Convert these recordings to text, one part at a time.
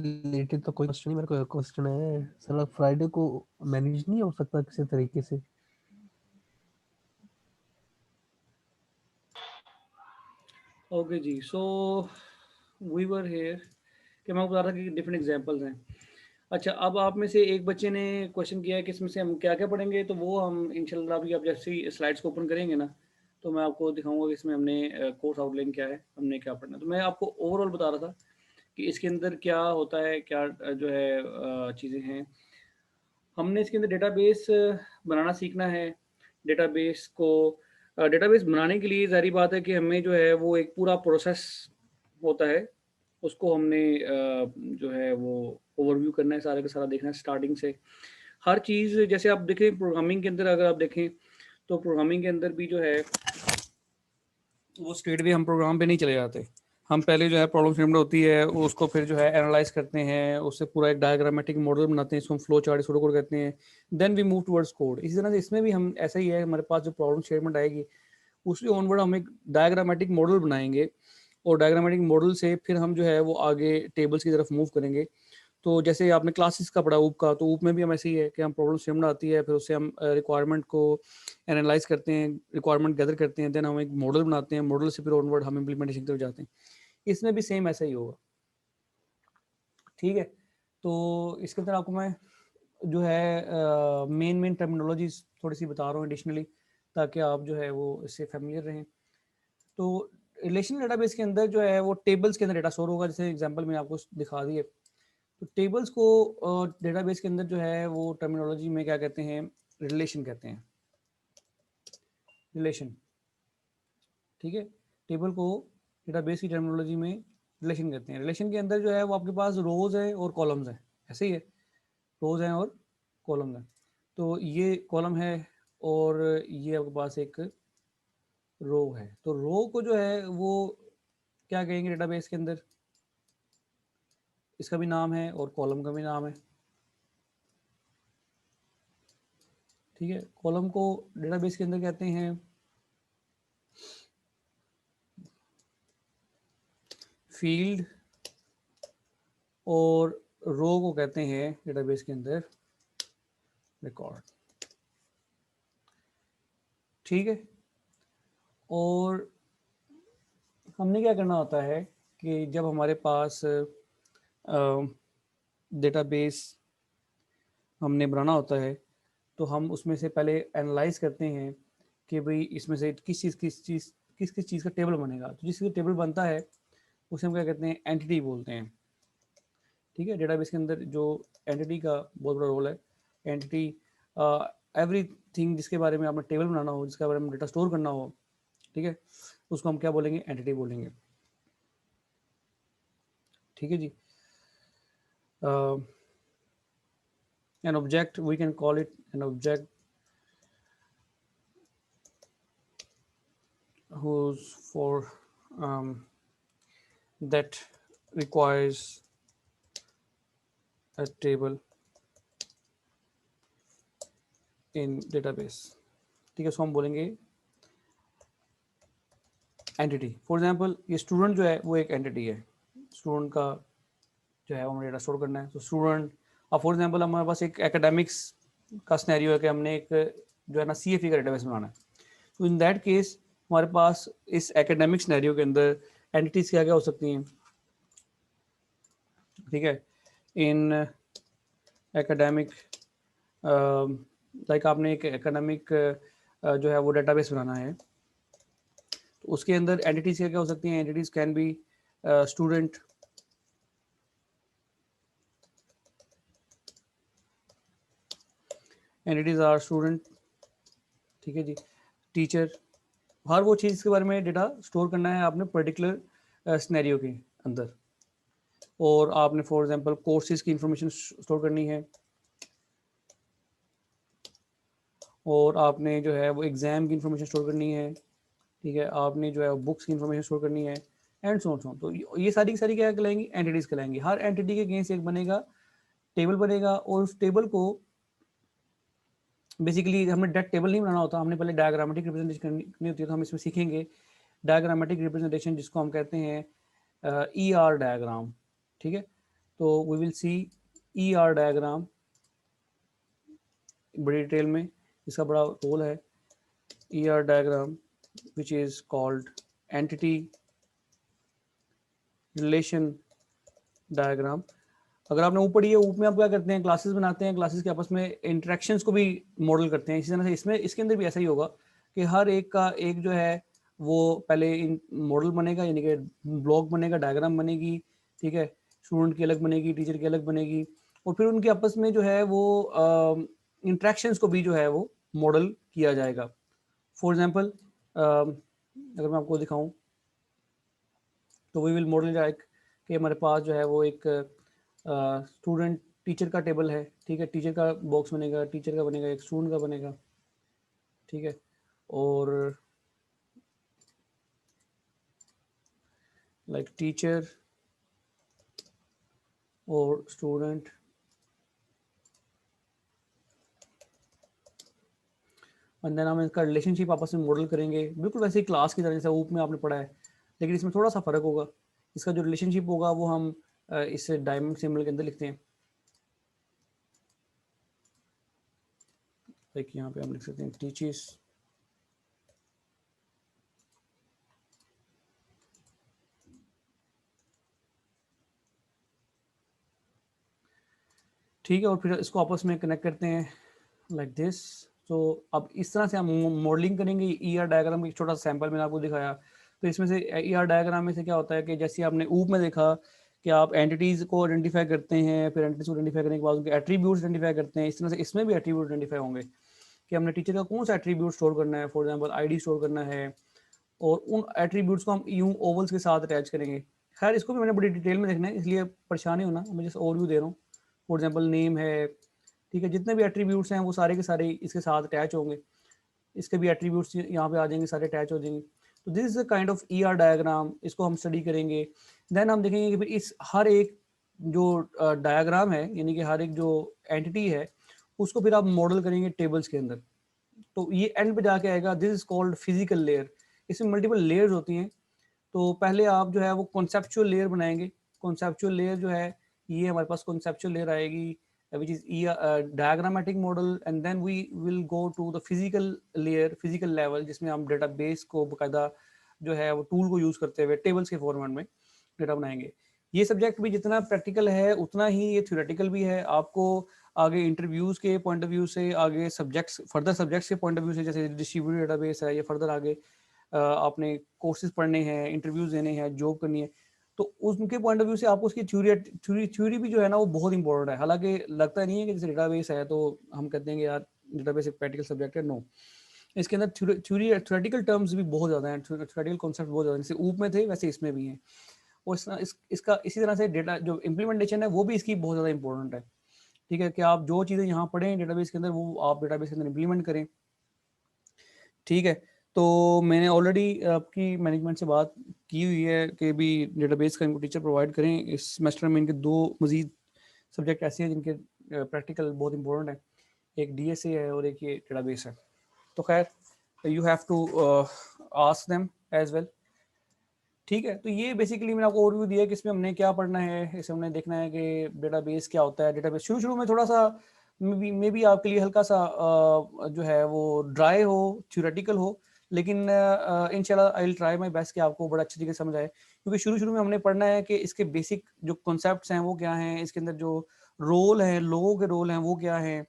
Related तो कोई question नहीं, मेरे को क्वेश्चन है सर, फ्राइडे को मैनेज नहीं हो सकता किसी तरीके से? ओके जी, सो वी वर हेयर कि मैं बता रहा था कि डिफरेंट एग्जांपल्स हैं। अच्छा, अब आप में से एक बच्चे ने क्वेश्चन किया है कि इसमें से हम क्या-क्या पढ़ेंगे, तो वो हम इंशाल्लाह अभी आप जैसे ही स्लाइड्स को ओपन करेंगे ना, तो मैं आपको दिखाऊँगा कि इसमें हमने कोर्स आउटलाइन क्या है, हमने क्या पढ़ना है। तो मैं आपको ओवरऑल बता रहा था कि इसके अंदर क्या होता है, क्या जो है चीज़ें हैं। हमने इसके अंदर डेटाबेस बनाना सीखना है। डेटाबेस को डेटाबेस बनाने के लिए ज़ाहिर बात है कि हमें जो है वो एक पूरा प्रोसेस होता है, उसको हमने जो है वो ओवरव्यू करना है, सारा का सारा देखना है स्टार्टिंग से। हर चीज़ जैसे आप देखें प्रोग्रामिंग के अंदर अगर आप देखें, तो प्रोग्रामिंग के अंदर भी जो है वो स्ट्रेट वे हम प्रोग्राम पे नहीं चले जाते। हम पहले जो है प्रॉब्लम स्टेटमेंट होती है, उसको फिर जो है एनालाइज करते हैं, उससे पूरा एक डायग्रामेटिक मॉडल बनाते हैं, इसको हम फ्लो चार्ट सूडो कोड कहते हैं। Then we move towards code. इसी तरह से इसमें भी हम ऐसा ही है, हमारे पास जो प्रॉब्लम स्टेटमेंट आएगी उसके ऑनवर्ड हम एक डायग्रामेटिक मॉडल बनाएंगे, और डायग्रामेटिक मॉडल से फिर हम जो है वो आगे टेबल्स की तरफ मूव करेंगे। तो जैसे आपने क्लासेस का पढ़ा ऊप का, तो ऊप में भी हम ऐसे ही है कि हम प्रॉब्लम स्टेटमेंट आती है, फिर उससे हम रिक्वायरमेंट को एनालाइज करते हैं, रिक्वायरमेंट गैदर करते हैं, देन हम एक मॉडल बनाते हैं, मॉडल से फिर ऑनवर्ड हम इम्प्लीमेंटेशन की तरफ जाते हैं। इसमें भी सेम ऐसा ही होगा, ठीक है। तो इसके अंदर आपको मैं जो है मेन टर्मिनोलॉजीज थोड़ी सी बता रहा हूँ एडिशनली, ताकि आप जो है वो इससे फेमिलियर रहें। तो रिलेशनल डेटाबेस के अंदर जो है वो टेबल्स के अंदर डेटा स्टोर होगा, जैसे एग्जांपल मैंने आपको दिखा दी है। तो टेबल्स को डेटाबेस के अंदर जो है वो टर्मिनोलॉजी में क्या कहते हैं, रिलेशन कहते हैं, रिलेशन, ठीक है। टेबल को डेटाबेस की टर्मिनोलॉजी में रिलेशन कहते हैं। रिलेशन के अंदर जो है वो आपके पास रोज है और कॉलम्स है, ऐसे ही है, रोज हैं और कॉलम्स हैं। तो ये कॉलम है और ये आपके पास एक रो है। तो रो को जो है वो क्या कहेंगे डेटाबेस के अंदर, इसका भी नाम है और कॉलम का भी नाम है, ठीक है। कॉलम को डेटाबेस के अंदर कहते हैं फील्ड, और रो को कहते हैं डेटाबेस के अंदर रिकॉर्ड, ठीक है। और हमने क्या करना होता है कि जब हमारे पास डेटाबेस हमने बनाना होता है, तो हम उसमें से पहले एनालाइज करते हैं कि भाई इसमें से किस किस चीज़ का टेबल बनेगा। तो जिस टेबल बनता है उसे हम क्या कहते हैं, एंटिटी बोलते हैं, ठीक है। डेटाबेस के अंदर जो एंटिटी का बहुत बड़ा रोल है। एंटिटी एवरी थिंग जिसके बारे में आपने टेबल बनाना हो, जिसके बारे में डेटा स्टोर करना हो, ठीक है, उसको हम क्या बोलेंगे, एंटिटी बोलेंगे, ठीक है जी। An object, we can call it an object whose for that requires a table in database, ठीक है। सो हम बोलेंगे एंटिटी। फॉर एग्जांपल ये स्टूडेंट जो है वो एक एंटिटी है, स्टूडेंट का जो है हमें डेटा स्टोर करना है। तो स्टूडेंट, अब फॉर एग्जांपल हमारे पास एक एकेडमिक्स का सिनेरियो है कि हमने एक जो है ना CFE का डेटाबेस बनाना है। तो इन दैट केस हमारे पास इस एकेडमिक सिनेरियो के अंदर एंटिटीज क्या क्या हो सकती हैं, ठीक है। इन एकेडमिक लाइक आपने एक एकेडमिक जो है वो डेटाबेस बनाना है, तो उसके अंदर एंटिटीज क्या क्या हो सकती हैं। Entities can be student, entities are student, ठीक है जी। टीचर, हर वो चीज़ के बारे में डेटा स्टोर करना है आपने पर्टिकुलर सिनेरियो के अंदर। और आपने फॉर एग्जांपल कोर्सेज की इंफॉर्मेशन स्टोर करनी है, और आपने जो है वो एग्ज़ाम की इंफॉर्मेशन स्टोर करनी है, ठीक है। आपने जो है बुक्स की इंफॉर्मेशन स्टोर करनी है, एंड सो ऑन। तो ये सारी की सारी क्या कहलाएंगी, एंटिटीज कहलाएंगी। हर एंटिटी के अगेंस्ट एक बनेगा टेबल बनेगा, और उस टेबल को बेसिकली हमें डायरेक्ट टेबल नहीं बनाना होता, हमने पहले डायग्रामेटिक रिप्रेजेंटेशन करनी होती है। तो हम इसमें सीखेंगे डायग्रामेटिक रिप्रेजेंटेशन, जिसको हम कहते हैं ER डायग्राम, ठीक है। तो we will see ER diagram बड़ी डिटेल में, इसका बड़ा रोल है। ER diagram which is called entity relation diagram. अगर आपने ऊपर ये ऊपर में आप क्या करते हैं, क्लासेस बनाते हैं, क्लासेस के आपस में इंटरेक्शंस को भी मॉडल करते हैं। इसी तरह से इसमें इसके अंदर भी ऐसा ही होगा कि हर एक का एक जो है वो पहले इन मॉडल बनेगा, यानी कि ब्लॉक बनेगा, डायग्राम बनेगी, ठीक है, स्टूडेंट की अलग बनेगी, टीचर की अलग बनेगी, और फिर उनके आपस में जो है वो इंट्रैक्शंस को भी जो है वो मॉडल किया जाएगा। फॉर एग्जांपल अगर मैं आपको दिखाऊं तो वी विल मॉडल लाइक कि हमारे पास जो है वो एक स्टूडेंट टीचर का टेबल है, ठीक है, टीचर का बॉक्स बनेगा, टीचर का बनेगा, एक स्टूडेंट का बनेगा, ठीक है, और लाइक टीचर और स्टूडेंट, एंड देन हम इसका रिलेशनशिप आपस में मॉडल करेंगे, बिल्कुल वैसे ही क्लास की तरह जैसा ऊप में आपने पढ़ा है, लेकिन इसमें थोड़ा सा फर्क होगा। इसका जो रिलेशनशिप होगा वो हम इस डायमंड सिंबल के अंदर लिखते हैं। लाइक यहाँ पे हम लिख सकते हैं टीचर्स, ठीक है, और फिर इसको आपस में कनेक्ट करते हैं लाइक दिस। तो अब इस तरह से हम मॉडलिंग करेंगे। ER डायग्राम एक छोटा सा सैंपल मैंने आपको दिखाया। तो इसमें से ER डायग्राम में से क्या होता है कि जैसे आपने ऊप में देखा कि आप एंटिटीज़ को आइडेंटिफाई करते हैं, फिर एंटिटीज को आइडेंटिफाई करने के बाद उनके एट्रीब्यूट्स आइडेंटिफाई करते हैं। इस तरह से इसमें भी एट्रीब्यूट आइडेंटिफाई होंगे कि हमने टीचर का कौन सा एट्रीब्यूट स्टोर करना है, फॉर एग्जाम्पल ID स्टोर करना है, और उन एट्रीब्यूट्स को हम यूं ओवल्स के साथ अटैच करेंगे। खैर इसको भी मैंने बड़ी डिटेल में देखना है, इसलिए परेशान नहीं होना, मैं जैसे ओवरव्यू दे रहा हूँ। फॉर एग्जाम्पल नेम है, ठीक है, जितने भी एट्रीब्यूट्स हैं वो सारे के सारे इसके साथ अटैच होंगे। इसके भी एट्रीब्यूट्स यहाँ पे आ जाएंगे, सारे अटैच हो जाएंगे। तो this is a kind of ER diagram, इसको हम स्टडी करेंगे। देन हम देखेंगे कि फिर इस हर एक जो डायग्राम है, यानी कि हर एक जो एंटिटी है, उसको फिर आप मॉडल करेंगे टेबल्स के अंदर। तो ये एंड पे जाके आएगा, this is called physical layer. इसमें मल्टीपल लेयर्स होती हैं। तो पहले आप जो है वो कॉन्सेप्चुअल लेयर बनाएंगे। कॉन्सेप्चुअल लेयर जो है, ये हमारे पास कॉन्सेप्चुअल लेयर आएगी which is diagrammatic model, and then we will go to the physical layer, physical level, जिसमें हम डेटाबेस को बकायदा जो है वो टूल को यूज करते हुए टेबल्स के फॉर्मेट में डेटा बनाएंगे। ये सब्जेक्ट भी जितना प्रैक्टिकल है उतना ही ये थ्योरेटिकल भी है। आपको आगे इंटरव्यूज के पॉइंट ऑफ व्यू से, आगे सब्जेक्ट्स, फर्दर सब्जेक्ट्स के पॉइंट ऑफ व्यू से, जैसे डिस्ट्रीब्यूटेड डेटाबेस है, या फर्दर आगे आपने कोर्सेज पढ़ने हैं, इंटरव्यूज देने हैं, जॉब करनी है, तो उनके पॉइंट ऑफ व्यू से आपको उसकी थ्योरी भी जो है ना वो बहुत इंपॉर्टेंट है। हालांकि लगता नहीं है कि जैसे डेटाबेस है तो हम कहते हैं कि यार डेटाबेस एक प्रैक्टिकल सब्जेक्ट है, नो। इसके अंदर थ्योरी थ्योरेटिकल टर्म्स भी बहुत ज़्यादा हैं, थ्योरेटिकल कॉन्सेप्ट बहुत ज़्यादा, जैसे ऊप में थे वैसे इसमें भी हैं। और इसका इसी तरह से डेटा जो इम्प्लीमेंटेशन है वो भी इसकी बहुत ज़्यादा इंपॉर्टेंट है। ठीक है, कि आप जो चीज़ें यहाँ पढ़ें डेटाबेस के अंदर वो आप डेटाबेस के अंदर इम्प्लीमेंट करें। ठीक है, तो मैंने ऑलरेडी आपकी मैनेजमेंट से बात की हुई है कि भी डेटाबेस का इनको टीचर प्रोवाइड करें। इस सेमेस्टर में इनके 2 मज़ीद सब्जेक्ट ऐसे हैं जिनके प्रैक्टिकल बहुत इंपॉर्टेंट है, एक DSA है और एक ये डेटाबेस है। तो खैर you have to ask them as well. ठीक है, तो ये बेसिकली मैंने आपको ओवरव्यू दिया कि इसमें हमने क्या पढ़ना है। इसमें हमने देखना है कि डेटाबेस क्या होता है। डेटाबेस शुरू में थोड़ा सा मे बी आपके लिए हल्का सा जो है वो ड्राई हो, थ्योरेटिकल हो, लेकिन इंशाल्लाह I will try my best कि आपको बड़ा अच्छी तरीके से समझ आए। क्योंकि शुरू में हमने पढ़ना है कि इसके बेसिक जो कॉन्सेप्ट्स हैं वो क्या हैं, इसके अंदर जो रोल हैं, लोगों के रोल हैं वो क्या हैं,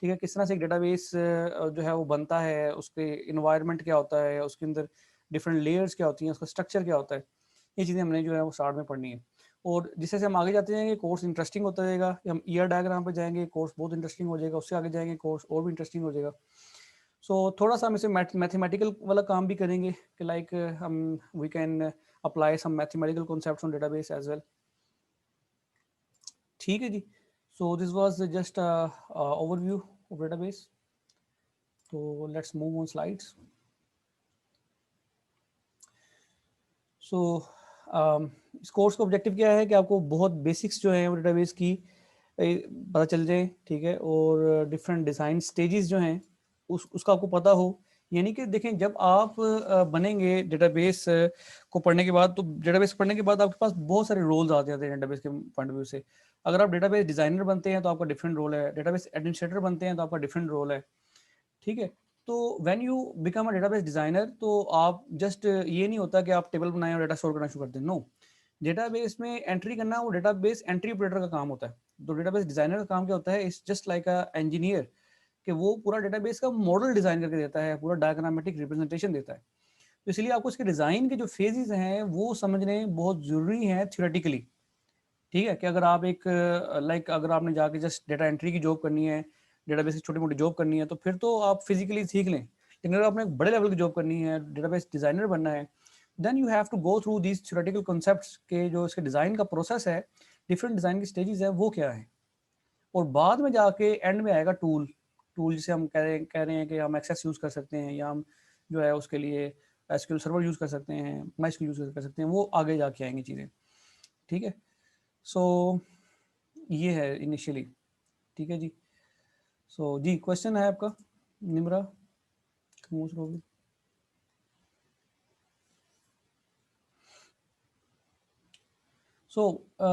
ठीक है, किस तरह से एक डेटाबेस जो है वो बनता है, उसके इन्वायरमेंट क्या होता है, उसके अंदर डिफरेंट लेयर्स क्या होती हैं, उसका स्ट्रक्चर क्या होता है, ये चीज़ें हमने जो है वो स्टार्ट में पढ़नी है। और जिससे से हम आगे जाते जाएंगे कोर्स इंटरेस्टिंग होता जाएगा। हम ER डायग्राम पे जाएंगे, कोर्स बहुत इंटरेस्टिंग हो जाएगा, उससे आगे जाएंगे कोर्स और भी इंटरेस्टिंग हो जाएगा। सो थोड़ा सा हम इसे मैथमेटिकल वाला काम भी करेंगे कि लाइक हम we can apply some mathematical concepts on database as well. ठीक है जी, so this was just overview of database. तो let's move on slides. So इस कोर्स का ऑब्जेक्टिव क्या है कि आपको बहुत बेसिक्स जो है वो डेटाबेस की पता चल जाए, ठीक है, और डिफरेंट डिज़ाइन स्टेजेस जो हैं उसका आपको पता हो यानी कि देखें, जब आप बनेंगे डेटाबेस को पढ़ने के बाद, तो डेटाबेस पढ़ने के बाद आपके पास बहुत सारे रोल्स आ जाते हैं डेटाबेस के पॉइंट ऑफ व्यू से। अगर आप डेटाबेस डिजाइनर बनते हैं तो आपका डिफरेंट रोल है, डेटाबेस एडमिनिस्ट्रेटर बनते हैं तो आपका डिफरेंट रोल है, ठीक है। तो when you become a database designer, तो आप जस्ट ये नहीं होता कि आप टेबल बनाएं और डेटा स्टोर करना शुरू कर दें, नो। डेटाबेस में एंट्री करना वो डेटाबेस एंट्री ऑपरेटर का काम होता है। तो डेटाबेस डिजाइनर का काम क्या होता है, it's just like a engineer, कि वो पूरा डेटाबेस का मॉडल डिजाइन करके देता है, पूरा डायग्रामेटिक रिप्रेजेंटेशन देता है। तो इसलिए आपको इसके डिजाइन के जो फेजेस हैं वो समझने बहुत जरूरी हैं थ्योरेटिकली, ठीक है। कि अगर आप एक अगर आपने जाके जस्ट डेटा एंट्री की जॉब करनी है, डेटाबेस की छोटी मोटी जॉब करनी है, तो फिर तो आप फिजिकली सीख लें। लेकिन अगर आपने एक बड़े लेवल की जॉब करनी है, डेटाबेस डिजाइनर बनना है, then you have to go through these theoretical concepts के जो इसके डिजाइन का प्रोसेस है, डिफरेंट डिजाइन की स्टेजेस है वो क्या है, और बाद में जाके एंड में आएगा टूल। टूल जिसे हम कह रहे हैं कि हम एक्सेस यूज कर सकते हैं, या हम जो है उसके लिए एसक्यूएल सर्वर यूज कर सकते हैं, माइस्क्यूएल यूज कर सकते हैं, वो आगे जाके आएंगी चीज़ें, ठीक है। सो ये है इनिशियली, ठीक है जी। सो जी, क्वेश्चन है आपका निम्रा, खामोश रहोगे। सो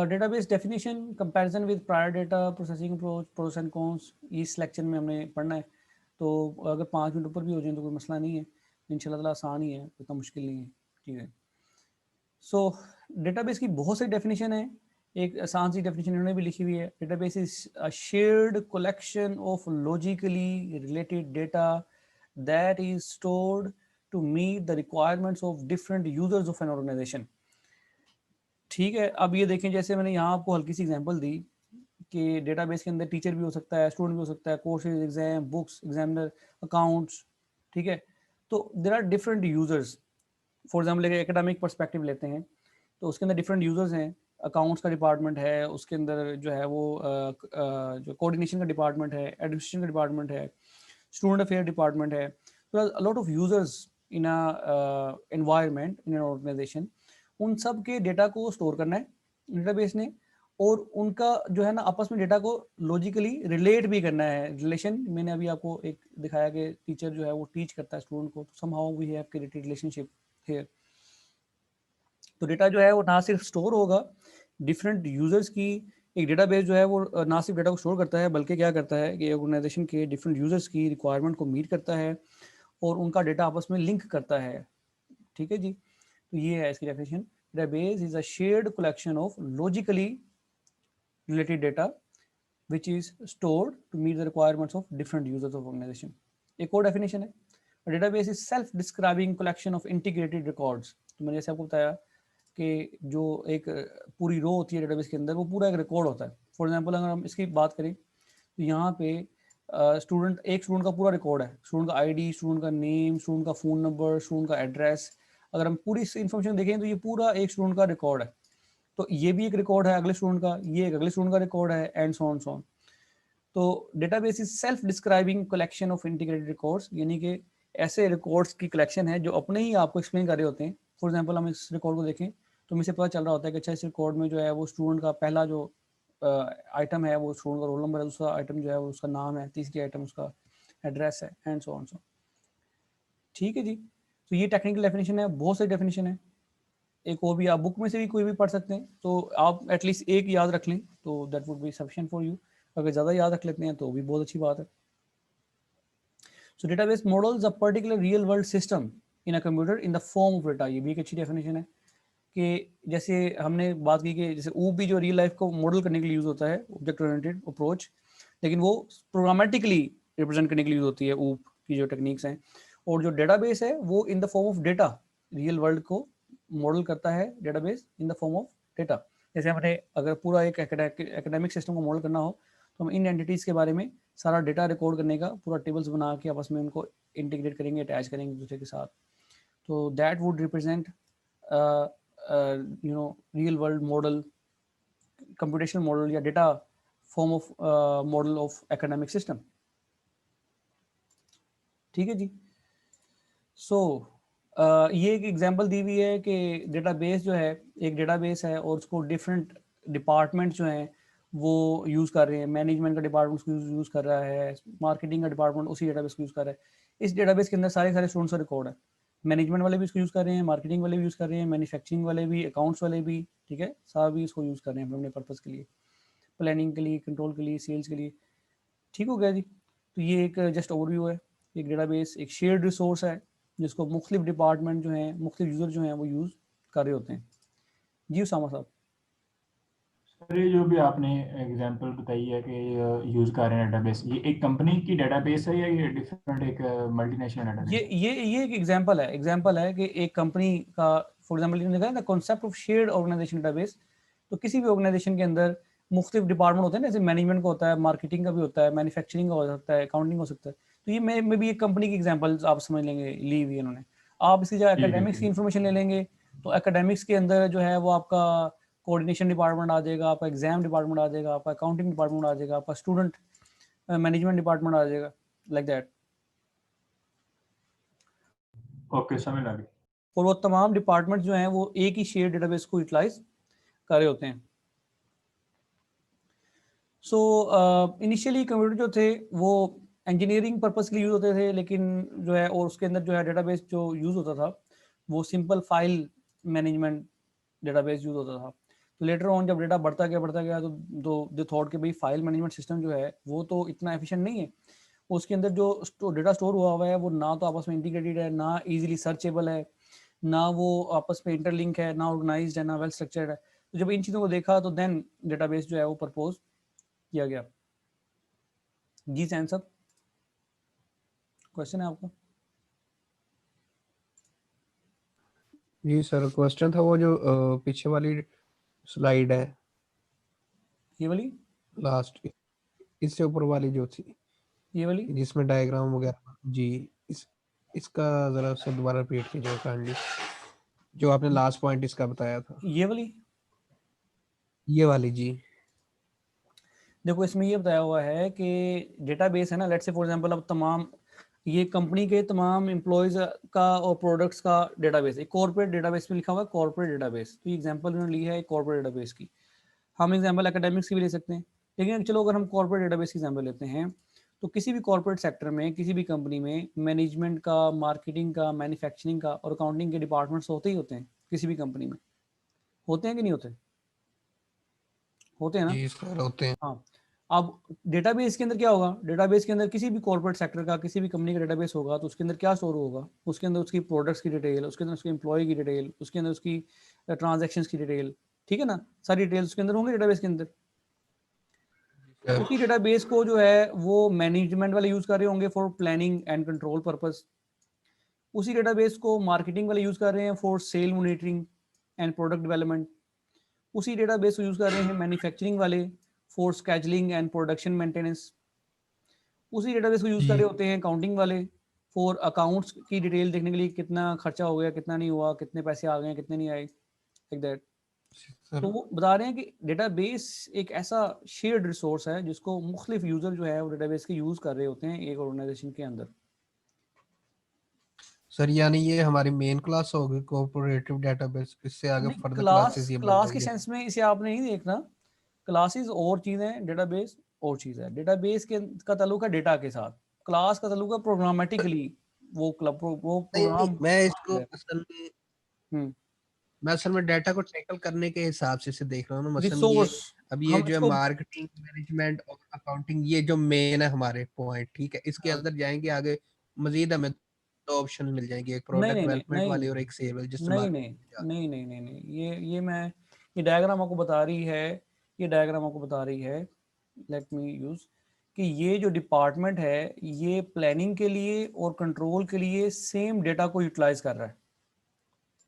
database definition, comparison with prior data processing approach, pros and cons, इस लेक्चर में हमने पढ़ना है। तो अगर 5 मिनट ऊपर भी हो जाए तो कोई मसला नहीं है, इंशाल्लाह ताला आसान ही है, इतना मुश्किल नहीं है, ठीक है। सो डेटाबेस की बहुत सारी डेफिनेशन है, एक आसान सी डेफिनेशन इन्होंने भी लिखी हुई है। Database is a shared collection of logically related data that is stored to meet the requirements of different users of an organisation, ठीक है। अब ये देखें, जैसे मैंने यहाँ आपको हल्की सी एग्जांपल दी कि डेटाबेस के अंदर टीचर भी हो सकता है, स्टूडेंट भी हो सकता है, courses, exam, books, examiner, accounts, ठीक है। तो there are different users. For example एक एकेडमिक परस्पेक्टिव लेते हैं, तो उसके अंदर डिफरेंट यूजर्स हैं। अकाउंट्स का डिपार्टमेंट है, उसके अंदर जो है वो जो कोऑर्डिनेशन का डिपार्टमेंट है, एडमिनिस्ट्रेशन का डिपार्टमेंट है, स्टूडेंट अफेयर डिपार्टमेंट है। तो a lot of users in a environment, in an organisation. उन सब के डेटा को स्टोर करना है डेटाबेस ने, और उनका जो है ना आपस में डेटा को लॉजिकली रिलेट भी करना है। रिलेशन मैंने अभी आपको एक दिखाया कि टीचर जो है वो टीच करता है स्टूडेंट को, तो somehow we have created relationship here. तो डेटा जो है वो ना सिर्फ स्टोर होगा डिफरेंट यूजर्स की, एक डेटाबेस जो है वो ना सिर्फ डेटा को स्टोर करता है, बल्कि क्या करता है कि ऑर्गेनाइजेशन के डिफरेंट यूजर्स की रिक्वायरमेंट को मीट करता है और उनका डेटा आपस में लिंक करता है, ठीक है जी। तो ये है इसकी definition. Database is a shared collection of logically related data which is stored to meet the requirements of different users of organization। एक और डेफिनेशन है, database is self describing collection of integrated records. तो मैंने जैसे आपको बताया कि जो एक पूरी रो होती है डेटाबेस के अंदर, वो पूरा एक रिकॉर्ड होता है। फॉर एग्जांपल अगर हम इसकी बात करें तो यहाँ पे एक स्टूडेंट का पूरा रिकॉर्ड है, स्टूडेंट का आईडी, स्टूडेंट का नेम, स्टूडेंट का फ़ोन नंबर, स्टूडेंट का एड्रेस। अगर हम पूरी इन्फॉर्मेशन देखें तो ये पूरा एक स्टूडेंट का रिकॉर्ड है। तो ये भी एक रिकॉर्ड है अगले स्टूडेंट का, ये एक अगले स्टूडेंट का रिकॉर्ड है, and so on so on. तो database is self describing collection of integrated records, यानी कि ऐसे रिकॉर्ड्स की कलेक्शन है जो अपने ही आपको एक्सप्लेन कर रहे होते हैं। फॉर एग्जांपल हम इस रिकॉर्ड को देखें तो हमें से पता चल रहा होता है कि अच्छा इस रिकॉर्ड में जो है वो स्टूडेंट का पहला जो आइटम है वो स्टूडेंट का रोल नंबर है, दूसरा आइटम जो है वो उसका नाम है, तीसरी आइटम उसका एड्रेस है, एंड सो ऑन सो। ठीक है जी। तो ये टेक्निकल डेफिनेशन है, बहुत सारी डेफिनेशन है। एक और भी आप बुक में से भी कोई भी पढ़ सकते हैं, तो आप एटलीस्ट एक याद रख लें तो that would be sufficient for you. अगर ज़्यादा याद रख लेते हैं तो भी बहुत अच्छी बात है। सो database models a particular real world system in a computer in the form of data. ये भी एक अच्छी डेफिनेशन है कि जैसे हमने बात की कि जैसे ऊप भी जो रियल लाइफ को मॉडल करने के लिए यूज़ होता है, ऑब्जेक्ट ओरिएंटेड अप्रोच, लेकिन वो प्रोग्रामेटिकली रिप्रेजेंट करने के लिए यूज़ होती है ऊप की जो टेक्निक्स हैं। और जो डेटाबेस है वो in the form of data real world को मॉडल करता है, database in the form of data. जैसे हमने अगर पूरा एक एकेडमिक सिस्टम को मॉडल करना हो तो हम इन एंटिटीज़ के बारे में सारा डेटा रिकॉर्ड करने का पूरा टेबल्स बना के आपस में उनको इंटीग्रेट करेंगे, अटैच करेंगे एक दूसरे के साथ। तो that would represent real world model, computational model या data form of model of academic system. ठीक है जी। सो ये एक एग्जांपल दी हुई है कि डेटाबेस जो है, एक डेटाबेस है और उसको डिफरेंट डिपार्टमेंट जो हैं वो यूज़ कर रहे हैं। मैनेजमेंट का डिपार्टमेंट उसको यूज़ कर रहा है, मार्केटिंग का डिपार्टमेंट उसी डेटाबेस को यूज़ कर रहा है। इस डेटाबेस के अंदर सारे सारे स्टूडेंट्स का रिकॉर्ड है, मैनेजमेंट वाले भी इसको यूज़ कर रहे हैं, मार्केटिंग वाले भी यूज़ कर रहे हैं, मैन्युफैक्चरिंग वाले भी, अकाउंट्स वाले भी, ठीक है, सभी इसको यूज़ कर रहे हैं अपने पर्पज़ के लिए, प्लानिंग के लिए, कंट्रोल के लिए, सेल्स के लिए। ठीक हो गया जी। तो ये एक जस्ट ओवरव्यू है। एक डेटाबेस एक शेयर्ड रिसोर्स है जिसको मुख्तलिफ डिपार्टमेंट जो हैं, मुख्तलिफ यूज़र जो हैं वो यूज़ कर रहे होते हैं। जी उसामा साहब। सर ये जो भी आपने एग्जांपल बताई है कि यूज़ कर रहे हैं डेटाबेस, ये एक कंपनी की डेटाबेस है या ये डिफरेंट एक मल्टीनेशनल डेटाबेस ये है? ये एक एग्जांपल है कि एक कंपनी का, फॉर एग्जांपल ये देखा ना concept of shared organisation database. तो किसी भी ऑर्गेनाइजेशन के अंदर मुख्तलिफ डिपार्टमेंट होते हैं, जैसे मैनेजमेंट का होता है, मार्केटिंग का भी होता है, मैन्युफैक्चरिंग का हो सकता है, अकाउंटिंग हो सकता है। तो ये मे भी एक कंपनी की एग्जांपल्स आप समझ लेंगे, ली हुई है इन्होंने। आप इसकी जगह ठीक है, एकेडमिक्स की ठीक। इंफॉर्मेशन ले लेंगे, तो एकेडमिक्स के अंदर जो है वो आपका कोऑर्डिनेशन डिपार्टमेंट आ जाएगा, आपका एग्जाम डिपार्टमेंट आ जाएगा, आपका अकाउंटिंग डिपार्टमेंट आ जाएगा, आपका स्टूडेंट मैनेजमेंट डिपार्टमेंट आ जाएगा, लाइक दैट। ओके, समझ आ गई। और वो तमाम डिपार्टमेंट जो हैं वो एक ही शेयर डेटाबेस को यूटिलाइज कर रहे होते हैं। सो इनिशियली कंप्यूटर जो थे वो इंजीनियरिंग पर्पस के लिए यूज़ होते थे, लेकिन जो है और उसके अंदर जो है डेटाबेस जो यूज़ होता था वो simple file management database use होता था। तो लेटर ऑन जब डेटा बढ़ता गया तो दे थॉट कि भाई फाइल मैनेजमेंट सिस्टम जो है वो तो इतना एफिशिएंट नहीं है, उसके अंदर जो डेटा स्टोर हुआ हुआ है वो ना तो आपस में इंटीग्रेटेड है, ना इजीली सर्चेबल है, ना वो आपस में इंटरलिंक है, ना ऑर्गेनाइज्ड है, ना वेल स्ट्रक्चर्ड है। तो जब इन चीज़ों को देखा तो देन डेटाबेस जो है वो प्रपोज किया गया। जी सैन साहब, क्वेश्चन है आपका? जी सर, क्वेश्चन था वो जो पीछे वाली स्लाइड है, ये वाली लास्ट, इससे ऊपर वाली जो थी, ये वाली जिसमें डायग्राम वगैरह। जी, इसका जरा से दोबारा रिपीट कीजिए काइंडली, जो आपने लास्ट पॉइंट इसका बताया था। ये वाली ये वाली जी। देखो इसमें ये बताया हुआ है कि डेटाबेस है ना, लेट्स से फॉर एग्जांपल अब तमाम ये कंपनी के तमाम एम्प्लॉयज का और प्रोडक्ट्स का डेटाबेस, एक कॉर्पोरेट डेटाबेस में लिखा हुआ है कॉर्पोरेट डेटाबेस। तो ये एग्जांपल उन्होंने ली है एक कॉर्पोरेट डेटाबेस की। हम एग्जांपल एकेडमिक्स की भी ले सकते हैं, लेकिन चलो अगर हम कॉर्पोरेट डेटाबेस की एग्जांपल लेते हैं, तो किसी भी कॉर्पोरेट सेक्टर में, किसी भी कंपनी में मैनेजमेंट का, मार्केटिंग का, मैन्युफैक्चरिंग का और अकाउंटिंग के डिपार्टमेंट्स होते ही होते हैं। किसी भी कंपनी में होते हैं कि नहीं होते? होते हैं ना? जी सर, होते हैं। हाँ। अब डेटाबेस के अंदर क्या होगा? डेटाबेस के अंदर किसी भी कॉर्पोरेट सेक्टर का, किसी भी कंपनी का डेटाबेस होगा तो उसके अंदर क्या स्टोर होगा? उसके अंदर उसकी प्रोडक्ट्स की डिटेल, उसके अंदर उसके एम्प्लॉय की डिटेल, उसके अंदर उसकी ट्रांजैक्शंस की डिटेल, ठीक है ना? सारी डिटेल्स उसके अंदर होंगे डेटाबेस के अंदर। सर, उसी डेटाबेस को जो है वो मैनेजमेंट वाले यूज कर रहे होंगे for planning and control purpose. उसी डेटाबेस को मार्केटिंग वाले यूज कर रहे हैं for sale monitoring and product development. उसी डेटाबेस को यूज कर रहे हैं मैन्युफैक्चरिंग वाले for scheduling and production maintenance. उसी डेटाबेस को यूज कर जी रहे होते हैं अकाउंटिंग वाले फॉर अकाउंट्स की डिटेल देखने के लिए, कितना खर्चा हो गया, कितना नहीं हुआ, कितने पैसे आ गए, कितने नहीं आए, लाइक दैट। तो सर। वो बता रहे हैं कि डेटाबेस एक ऐसा शेयर्ड रिसोर्स है जिसको मुख्तलिफ यूजर जो है वो डेटाबेस के यूज कर रहे होते हैं एक ऑर्गेनाइजेशन के अंदर। सर यानी ये हमारी मेन क्लास होगी कोऑपरेटिव डेटाबेस, इससे आगे नहीं, फर्दर क्लास क्लासेस ये बढ़ क्लास के जाएंगे। सेंस में इसे आपने नहीं देखना। क्लासेस और चीज़ है, डेटाबेस और चीज़ है। डेटाबेस के का ताल्लुक है डेटा के साथ, क्लास का ताल्लुक है प्रोग्रामेटिकली, वो नहीं नहीं, प्रोग्राम। हम्म। मैं असल में डाटा को टैकल करने के हिसाब से इसे देख रहा हूँ ना। मसलन ये, रिसोर्स अब ये हम जो है इसको मार्केटिंग, मैनेजमेंट और अकाउंटिंग, ये जो मेन है हमारे पॉइंट, ठीक है। इसके हाँ, अंदर जाएंगे आगे, मजीद हमें दो ऑप्शन मिल जाएंगे, एक नहीं प्रोडक्ट नहीं नहीं डेवलपमेंट नहीं वाले और एक सेल वाले, जिससे नहीं नहीं मार्केटिंग में जाते नहीं नहीं नहीं नहीं ये मैं ये डायग्राम आपको बता रही है, ये डायग्राम आपको बता रही है, लेट मी यूज, कि ये जो डिपार्टमेंट है ये प्लानिंग के लिए और कंट्रोल के लिए सेम डेटा को यूटिलाइज कर रहा है,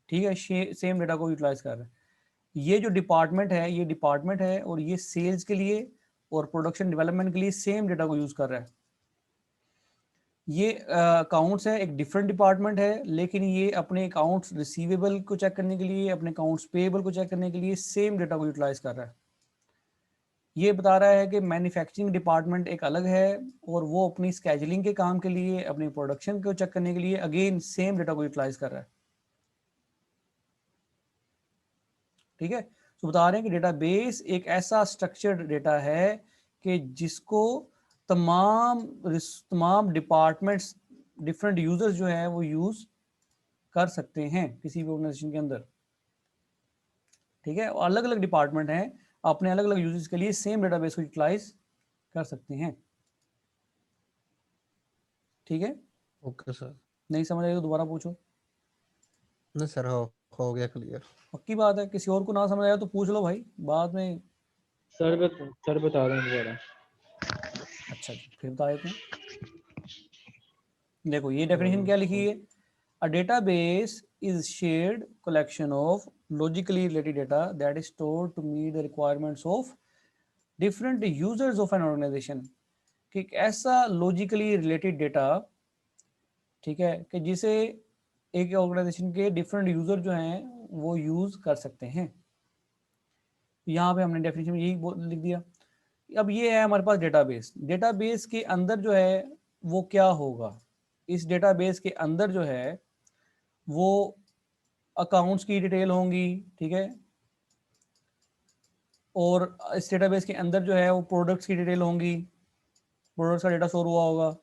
ठीक है, सेम डेटा को यूटिलाइज कर रहा है। ये जो डिपार्टमेंट है ये डिपार्टमेंट है और ये सेल्स के लिए और प्रोडक्शन डेवलपमेंट के लिए सेम डेटा को यूज कर रहा है। ये अकाउंट्स है, एक डिफरेंट डिपार्टमेंट है, लेकिन ये अपने अकाउंट्स रिसीवेबल को चेक करने के लिए, अपने अकाउंट्स पेएबल को चेक करने के लिए सेम डेटा को यूटिलाइज कर रहा है। ये बता रहा है कि मैन्युफैक्चरिंग डिपार्टमेंट एक अलग है और वो अपनी स्केजुलिंग के काम के लिए, अपनी प्रोडक्शन को चेक करने के लिए अगेन सेम डेटा को यूटिलाइज कर रहा है, ठीक है। तो बता रहे हैं कि डेटाबेस एक ऐसा स्ट्रक्चर्ड डेटा है कि जिसको तमाम तमाम डिपार्टमेंट्स डिफरेंट यूजर्स जो है वो यूज कर सकते हैं किसी भी ऑर्गेनाइजेशन के अंदर, ठीक है। अलग अलग डिपार्टमेंट हैं, अपने अलग अलग यूजर्स के लिए सेम डेटाबेस को यूटिलाइज कर सकते हैं, ठीक है। Okay sir. नहीं समझ आई तो दोबारा पूछो। नहीं सर, हो गया क्लियर। पक्की बात है, किसी और को ना समझ आया तो पूछ लो भाई बाद में। सर बता रहे हैं दोबारा। अच्छा जी, फिर बता देते हैं। देखो ये डेफिनेशन क्या लिखी है, a database is shared collection of logically related data that is stored to meet the requirements of different users of an organisation, कि एक ऐसा लॉजिकली रिलेटेड डेटा, ठीक है, कि जिसे एक ऑर्गेनाइजेशन के डिफरेंट यूजर जो हैं वो यूज कर सकते हैं। यहाँ पे हमने डेफिनेशन में यही लिख दिया। अब ये है हमारे पास डेटाबेस, डेटाबेस के अंदर जो है वो क्या होगा, इस डेटाबेस के अंदर जो है वो अकाउंट्स की डिटेल होंगी, ठीक है, और इस डेटाबेस के अंदर जो है वो प्रोडक्ट्स की डिटेल होंगी, प्रोडक्ट्स का डेटा स्टोर हुआ होगा।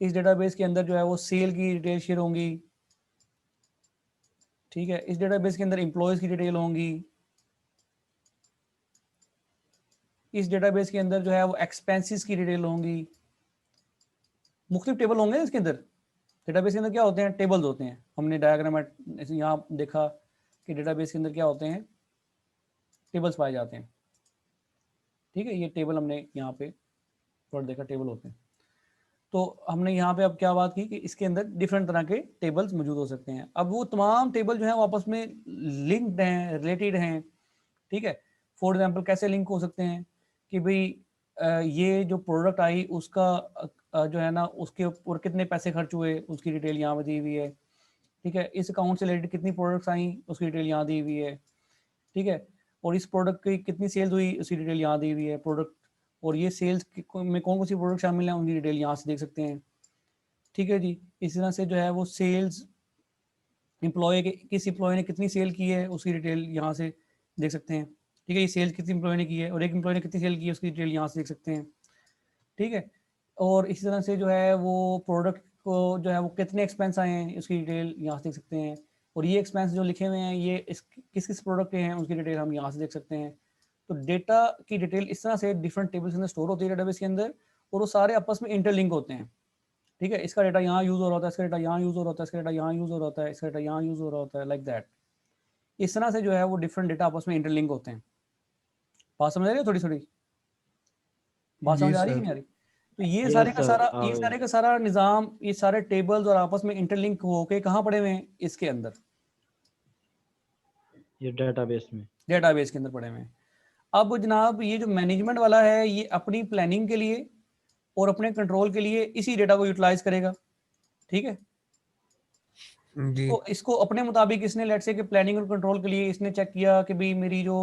इस डेटाबेस के अंदर जो है वो सेल की डिटेल शेयर होंगी, ठीक है। इस डेटाबेस के अंदर एम्प्लॉयज की डिटेल होंगी, इस डेटाबेस के अंदर जो है वो एक्सपेंसेस की डिटेल होंगी। मुख्तलिफ टेबल होंगे इसके अंदर। डेटाबेस के अंदर क्या होते हैं, टेबल्स होते हैं। हमने डायग्राम यहाँ देखा कि डेटाबेस के अंदर क्या होते हैं, टेबल्स पाए जाते हैं, ठीक है। ये टेबल हमने यहाँ पे थोड़ा देखा, टेबल होते हैं। तो हमने यहाँ पे अब क्या बात की कि इसके अंदर डिफरेंट तरह के टेबल्स मौजूद हो सकते हैं। अब वो तमाम टेबल जो है वो आपस में लिंक्ड हैं, रिलेटेड हैं, ठीक है। फॉर एग्जांपल कैसे लिंक हो सकते हैं कि भाई ये जो प्रोडक्ट आई उसका जो है ना उसके ऊपर कितने पैसे खर्च हुए उसकी डिटेल यहाँ पे दी हुई है, ठीक है। इस अकाउंट से रिलेटेड कितनी प्रोडक्ट्स आई उसकी डिटेल यहाँ दी हुई है, ठीक है। और इस प्रोडक्ट की कितनी सेल्स हुई उसकी डिटेल यहाँ दी हुई है प्रोडक्ट, और ये सेल्स में कौन कौन सी प्रोडक्ट शामिल है उनकी डिटेल यहाँ से देख सकते हैं, ठीक है जी। इस तरह से जो है वो सेल्स एम्प्लॉय के, किस एम्प्लॉय ने कितनी सेल की है उसकी डिटेल यहाँ से देख सकते हैं, ठीक है। ये सेल्स कितनी एम्प्लॉय ने की है और एक एम्प्लॉय ने कितनी सेल की है उसकी डिटेल यहाँ से देख सकते हैं, ठीक है। और इसी तरह से जो है वो प्रोडक्ट को जो है वो कितने एक्सपेंस आए हैं उसकी डिटेल यहाँ से देख सकते हैं, और ये एक्सपेंस जो लिखे हुए हैं ये किस किस प्रोडक्ट के हैं उसकी डिटेल हम यहाँ से देख सकते हैं। तो डेटा की डिटेल इस तरह से डिफरेंट टेबल्स के अंदर स्टोर होती है डेटाबेस के अंदर, और वो सारे आपस में इंटरलिंक होते हैं, ठीक है। इसका डेटा यहाँ यूज हो रहा होता है, इसका डेटा यहाँ यूज हो रहा होता है, इसका डेटा यहाँ यूज हो रहा होता है, इसका डेटा यहाँ यूज हो रहा होता है, लाइक दैट। इस तरह से जो है वो डिफरेंट डेटा आपस में इंटरलिंक होते हैं। बात समझ आ रही है, थोड़ी थोड़ी बात जी समझ आ रही है कि सर। नहीं आ रही। तो ये Yes, सारे का sir, सारा आ ये रही सारे का सारा निज़ाम, ये सारे टेबल्स और आपस में इंटरलिंक होके कहाँ पड़े हुए हैं, इसके अंदर ये डेटाबेस में। डेटाबेस के अंदर पड़े हुए हैं। अब जनाब ये जो मैनेजमेंट वाला है ये अपनी प्लानिंग के लिए और अपने कंट्रोल के लिए इसी डेटा को यूटिलाइज करेगा, ठीक है। जी तो इसको अपने मुताबिक इसने लेट्स से कि प्लानिंग और कंट्रोल के लिए इसने चेक किया कि भाई मेरी जो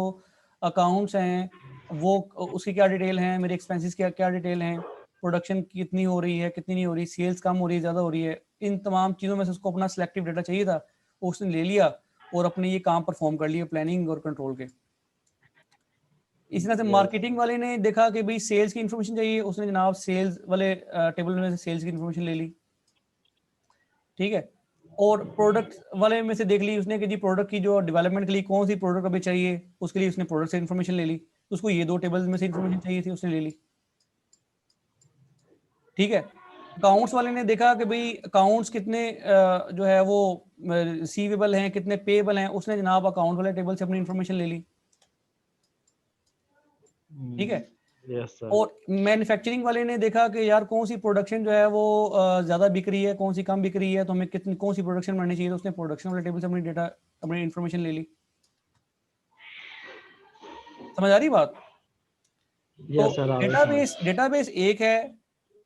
अकाउंट्स हैं वो उसकी क्या डिटेल हैं, मेरे एक्सपेंसेस क्या क्या डिटेल हैं, प्रोडक्शन कितनी हो रही है कितनी नहीं हो रही, सेल्स कम हो रही है ज़्यादा हो रही है, इन तमाम चीज़ों में से उसको अपना सिलेक्टिव डेटा चाहिए था, वो उसने ले लिया और अपने ये काम परफॉर्म कर लिए प्लानिंग और कंट्रोल के। इसी तरह से मार्केटिंग वाले ने देखा कि भाई सेल्स की इन्फॉर्मेशन चाहिए, उसने जनाब सेल्स वाले टेबल में से सेल्स की इन्फॉर्मेशन ले ली, ठीक है। और प्रोडक्ट वाले में से देख ली उसने कि जी प्रोडक्ट की जो डेवलपमेंट के लिए कौन सी प्रोडक्ट अभी चाहिए उसके लिए उसने प्रोडक्ट से इन्फॉर्मेशन ले ली, उसको ये दो टेबल्स में से इन्फॉर्मेशन चाहिए थी उसने ले ली, ठीक है। अकाउंट्स वाले ने देखा कि भाई अकाउंट्स कितने जो है वो रिसीवेबल हैं कितने पेएबल हैं, उसने जनाब अकाउंट वाले टेबल से अपनी इन्फॉर्मेशन ले ली, ठीक है। Yes sir. और मैन्युफैक्चरिंग वाले ने देखा कि यार कौन सी प्रोडक्शन जो है वो ज़्यादा बिक रही है कौन सी कम बिक रही है, तो हमें कितनी कौन सी प्रोडक्शन बढ़नी चाहिए, तो उसने प्रोडक्शन वाले टेबल से अपनी डेटा अपनी इन्फॉर्मेशन ले ली। समझ आ रही बात। तो यस सर, डेटाबेस एक है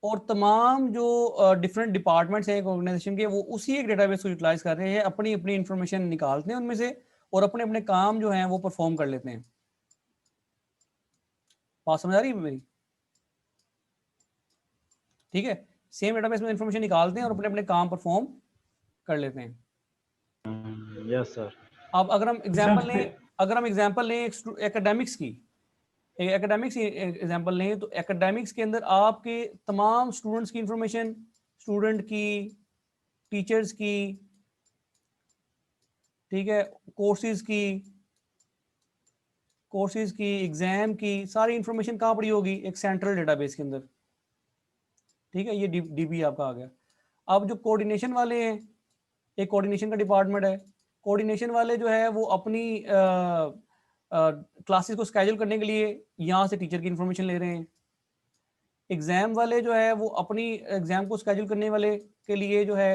और तमाम जो डिफरेंट डिपार्टमेंट्स हैं एक ऑर्गेनाइजेशन के वो उसी एक डेटाबेस को यूटिलाइज कर रहे हैं, अपनी अपनी इन्फॉर्मेशन निकालते हैं उनमें से और अपने अपने काम जो हैं वो परफॉर्म कर लेते हैं। बात समझ आ रही है मेरी, ठीक है। सेम डेटाबेस में इन्फॉर्मेशन निकालते हैं और अपने अपने काम परफॉर्म कर लेते हैं। Yes sir. अब अगर हम एग्जांपल लें एकेडमिक्स की, एकेडमिक्स एग्जांपल लें तो एकेडमिक्स के अंदर आपके तमाम स्टूडेंट्स की इंफॉर्मेशन, स्टूडेंट की, टीचर्स की, ठीक है, कोर्सेज की, एग्जाम की, सारी इंफॉर्मेशन कहाँ पड़ी होगी? एक सेंट्रल डेटाबेस के अंदर, ठीक है। ये डीबी आपका आ गया। अब जो कोऑर्डिनेशन वाले हैं, एक कोऑर्डिनेशन का डिपार्टमेंट है। कोऑर्डिनेशन वाले जो है वो अपनी क्लासेस को स्केड्यूल करने के लिए यहाँ से टीचर की इंफॉर्मेशन ले रहे हैं। एग्ज़ाम वाले जो है वो अपनी एग्ज़ाम को स्केड्यूल करने वाले के लिए जो है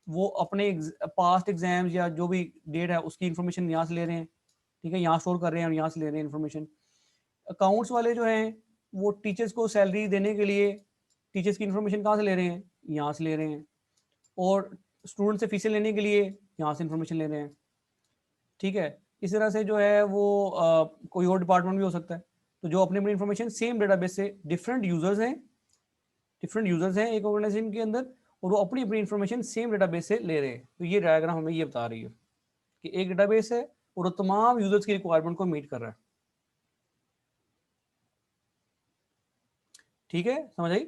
वो अपने पास्ट एग्जाम्स या जो भी डेट है उसकी इंफॉर्मेशन यहाँ से ले रहे हैं, ठीक है, यहाँ स्टोर कर रहे हैं और यहाँ से ले रहे हैं इंफॉर्मेशन। अकाउंट्स वाले जो हैं वो टीचर्स को सैलरी देने के लिए टीचर्स की इंफॉर्मेशन कहाँ से ले रहे हैं? यहाँ से ले रहे हैं। और स्टूडेंट से फीसें लेने के लिए यहाँ से इंफॉर्मेशन ले रहे हैं, ठीक है। इस तरह से जो है वो कोई और डिपार्टमेंट भी हो सकता है। तो जो अपनी अपनी इंफॉर्मेशन सेम डेटाबेस से, डिफरेंट यूजर्स हैं एक ऑर्गेनाइजेशन के अंदर, और वो अपनी अपनी इंफॉर्मेशन सेम डेटाबेस से ले रहे हैं। तो ये डायग्राम हमें ये बता रही है कि एक डेटाबेस है और वो तमाम यूजर्स की रिक्वायरमेंट को मीट कर रहा है, ठीक है, समझ आई?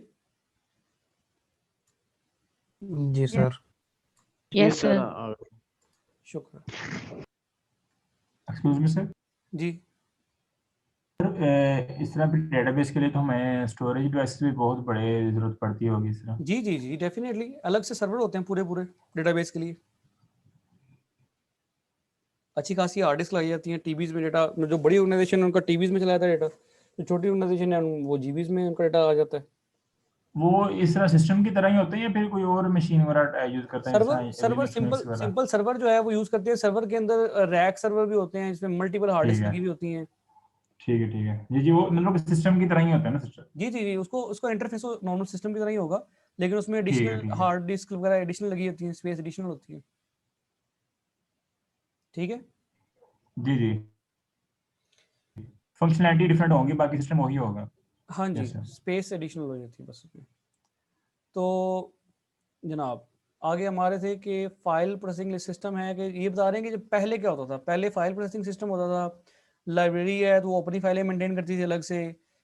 जी सर। Yes sir. शुक्र। Excuse me sir. जी इस तरह पे डेटाबेस के लिए तो हमें स्टोरेज डिवाइसेस भी बहुत बड़े जरूरत पड़ती होगी इस तरह। जी जी जी डेफिनेटली अलग से सर्वर होते हैं पूरे डेटाबेस के लिए। अच्छी खासी हार्ड डिस्क लाई जाती हैं टीबीज में। डेटा जो बड़ी ऑर्गेनाइजेशन है उनका टीबीज में चला जाता है डेटा, जो छोटी ऑर्गेनाइजेशन है वो जीबीज में उनका डेटा आ जाता है। वो इस तरह सिस्टम की तरह ही होते हैं या फिर कोई और मशीन वगैरह यूज करते हैं? सर्वर सिंपल सर्वर जो है वो यूज करते हैं। सर्वर के अंदर रैक सर्वर भी होते हैं, इसमें मल्टीपल हार्ड डिस्क लगी हुई होती हैं। ठीक है जी जी, वो मतलब सिस्टम की तरह ही होता है ना सिस्टम? जी जी जी उसको इंटरफेस नॉर्मल सिस्टम की तरह ही होगा, लेकिन उसमें ठीक है, एडिशनल हार्ड डिस्क वगैरह एडिशनल लगी होती है, स्पेस एडिशनल होती है, ठीक है। जी फंक्शनैलिटी डिफरेंट होगी, बाकी सिस्टम वही होगा। हाँ जी, Yes, sir. स्पेस एडिशनल हो जाती है बस उसमें। तो जनाब आगे हमारे थे कि फाइल प्रोसेसिंग सिस्टम है, कि ये बता रहे हैं कि जब पहले क्या होता था, पहले फाइल प्रोसेसिंग सिस्टम होता था। लाइब्रेरी है तो वो अपनी फाइलें मेंटेन करती थी अलग से।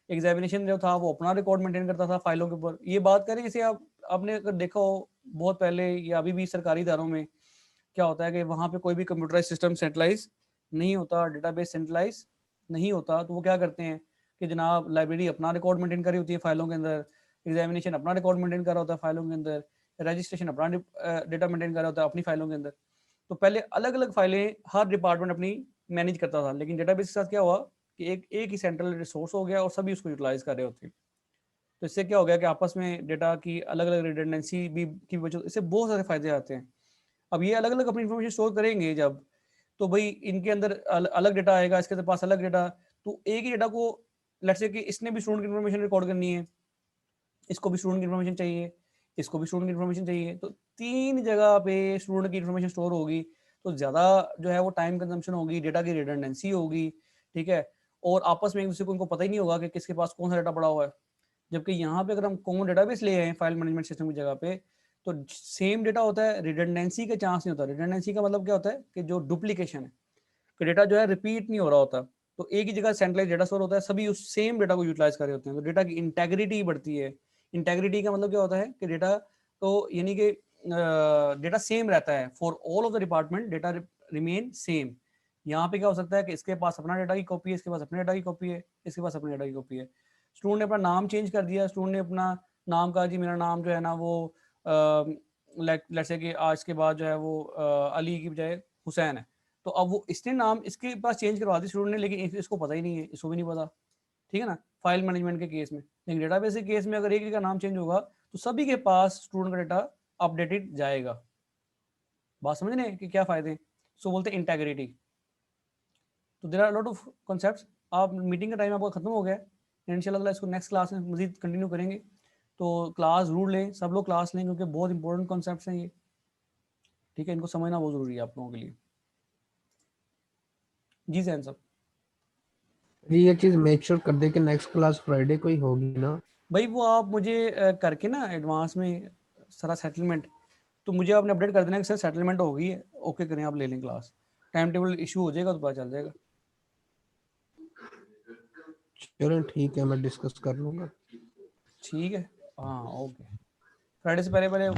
एग्जामिनेशन जो था वो अपना रिकॉर्ड मेंटेन करता था फाइलों के ऊपर। ये बात करें जैसे आपने अगर देखा हो बहुत पहले या अभी भी सरकारी इदारों में क्या होता है कि वहाँ पे कोई भी कंप्यूटराइज सिस्टम सेंट्रलाइज नहीं होता, डेटाबेस सेंट्रलाइज नहीं होता। तो वो क्या करते हैं कि जनाब लाइब्रेरी अपना रिकॉर्ड मेंटेन कर रही होती है फाइलों के अंदर, एग्जामिनेशन अपना रिकॉर्ड मेंटेन कर रहा होता है फाइलों के अंदर, रजिस्ट्रेशन अपना डेटा मेंटेन कर रहा होता है अपनी फाइलों के अंदर। तो पहले अलग अलग फाइलें हर डिपार्टमेंट अपनी मैनेज करता था, लेकिन डेटाबेस के साथ क्या हुआ कि एक ही सेंट्रल रिसोर्स हो गया और सभी उसको यूटिलाइज कर रहे होते हैं। तो इससे क्या हो गया कि आपस में डेटा की अलग अलग रिडंडेंसी भी की वजह, इससे बहुत सारे फायदे आते हैं। अब ये अलग अलग अपनी इन्फॉर्मेशन स्टोर करेंगे जब, तो भाई इनके अंदर अलग डेटा आएगा, इसके पास अलग डेटा। तो एक ही डेटा को लेट्स से कि इसने भी स्टूडेंट की इन्फॉर्मेशन रिकॉर्ड करनी है, इसको भी स्टूडेंट की इन्फॉर्मेशन चाहिए, इसको भी स्टूडेंट की इन्फॉर्मेशन चाहिए, तो 3 जगह पे स्टूडेंट की इन्फॉर्मेशन स्टोर होगी। तो ज़्यादा जो है वो टाइम कंजम्पशन होगी, डेटा की रिडंडेंसी होगी, ठीक है। और आपस में एक दूसरे को उनको पता ही नहीं होगा कि किसके पास कौन सा डेटा पड़ा हुआ है। जबकि यहाँ पे अगर हम कॉमन डेटाबेस ले आए फाइल मैनेजमेंट सिस्टम की जगह पे, तो सेम डेटा होता है, रिडंडेंसी का चांस नहीं होता। रिडंडेंसी का मतलब क्या होता है कि जो डुप्लीकेशन है, कि डेटा जो है रिपीट नहीं हो रहा होता। तो एक ही जगह सेंट्रलाइज डेटा स्टोर होता है, सभी उस सेम डेटा को यूटिलाइज कर रहे होते हैं, तो डेटा की इंटेग्रिटी बढ़ती है। इंटेग्रिटी का मतलब क्या होता है कि डेटा तो यानी कि डेटा सेम रहता है for all of the department, data remain same. यहाँ पे क्या हो सकता है कि इसके पास अपना डेटा की कॉपी है, इसके पास अपने डेटा की कॉपी है, इसके पास अपने डेटा की कॉपी है। स्टूडेंट ने अपना नाम चेंज कर दिया, स्टूडेंट ने अपना नाम कहा जी मेरा नाम जो है ना वो लेट्स से कि आज के बाद जो है वो अली की बजाय हुसैन है। तो अब वो इसने नाम इसके पास चेंज करवा दी स्टूडेंट ने, लेकिन इसको पता ही नहीं है, इसको भी नहीं पता, ठीक है ना, फाइल मैनेजमेंट के केस में। लेकिन डेटाबेस के केस में अगर एक का नाम चेंज होगा तो सभी के पास स्टूडेंट का डेटा अपडेटेड जाएगा। बात समझ रहे हैं कि क्या फायदे हैं? सो बोलते हैं इंटेग्रिटी। तो there are lot of concepts. आप मीटिंग का टाइम आपका खत्म हो गया है, इंशाल्लाह इसको नेक्स्ट क्लास में मजीद कंटिन्यू करेंगे। तो क्लास जरूर लें, सब लोग क्लास लें, क्योंकि बहुत इंपॉर्टेंट कॉन्सेप्ट्स हैं ये, ठीक है, इनको समझना बहुत ज़रूरी है आप लोगों के लिए। जी जैन साहब। जी ये चीज़ मेक श्योर कर दे कि नेक्स्ट क्लास फ्राइडे को ही होगी ना भाई वो आप मुझे करके ना एडवांस में सारा सेटलमेंट, तो मुझे आपने अपडेट कर देना कि सर सेटलमेंट हो गई है, ओके करें, आप ले लें क्लास। टाइम टेबल इशू हो जाएगा तो पता चल जाएगा। चलो ठीक है, मैं डिस्कस कर लूँगा। ठीक है, हाँ ओके। फ्राइडे से पहले पहले